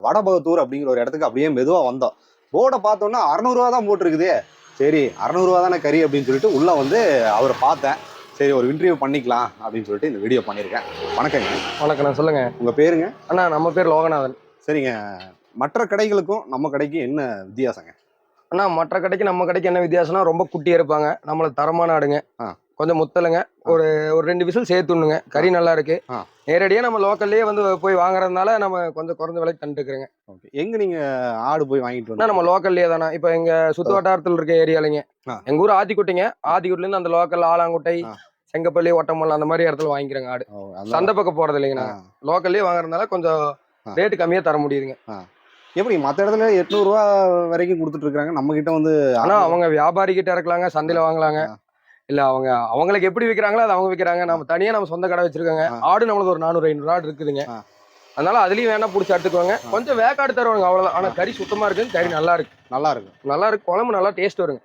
வடபகத்தூர் அப்படிங்கிற ஒரு இடத்துக்கு அப்படியே மெதுவா வந்தோம். போர்டை பார்த்தோன்னா 600 ரூபா தான் போட்டிருக்குது. சரி 600 ரூபா தானே கறி அப்படின்னு சொல்லிட்டு உள்ள வந்து அவரை பார்த்தேன். சரி ஒரு இன்டர்வியூ பண்ணிக்கலாம் அப்படின்னு சொல்லிட்டு இந்த வீடியோ பண்ணியிருக்கேன். வணக்கங்க. வணக்கண்ணா, சொல்லுங்க. உங்க பேருங்க? அண்ணா, நம்ம பேர் லோகநாதன். சரிங்க. மற்ற கடைகளுக்கும் நம்ம கடைக்கு என்ன வித்தியாசங்க? அண்ணா, மற்ற கடைக்கு நம்ம கடைக்கு என்ன வித்தியாசம்னா, ரொம்ப குட்டியா இருப்பாங்க. நம்மளுக்கு தரமான ஆடுங்க. கொஞ்சம் முத்தலுங்க. ஒரு ஒரு 2 விசில் சேர்த்துணுங்க. கறி நல்லா இருக்கு. நேரடியாக நம்ம லோக்கல்லே வந்து போய் வாங்குறதுனால நம்ம கொஞ்சம் குறைஞ்ச விலைக்கு தந்துட்டுருக்குறேங்க. ஓகே. எங்க நீங்க ஆடு போய் வாங்கிட்டு அண்ணா, நம்ம லோக்கல்லே தானே. இப்போ எங்க சுத்து வட்டாரத்தில் இருக்க ஏரியாலைங்க. எங்க ஊர் ஆத்திக்குட்டைங்க. ஆத்திக்குட்டிலேருந்து அந்த லோக்கல் ஆலாங்குட்டை, செங்கப்பள்ளி, ஒட்டமல்ல அந்த மாதிரி இடத்துல வாங்கிக்கிறேங்க ஆடு. சந்தை பக்கம் போறது இல்லைங்கண்ணா. லோக்கல்லே வாங்குறதுனால கொஞ்சம் ரேட்டு கம்மியாக தர முடியுதுங்க. எப்படி மற்ற இடத்துல 800 ரூபா வரைக்கும் கொடுத்துட்டு இருக்காங்க, நம்ம கிட்ட வந்து? ஆனா அவங்க வியாபாரி கிட்ட இருக்கலாங்க, சந்தையில வாங்கலாங்க. இல்ல அவங்களுக்கு எப்படி விற்கிறாங்களோ அதை அவங்க விற்கிறாங்க. நம்ம தனியா நம்ம சொந்த கடை வச்சிருக்காங்க. ஆடு நம்மளுக்கு ஒரு 400-500 ஆடு இருக்குதுங்க. அதனால அதுலயும் வேணா பிடிச்சி எடுத்துக்குவாங்க. கொஞ்சம் வேக்காடு தருவாங்க, அவ்வளவுதான். ஆனா கறி சுத்தமா இருக்கு. கறி நல்லா இருக்கு. நல்லா இருக்கு. நல்லா இருக்கு. குழம்பு நல்லா டேஸ்ட் வருங்க.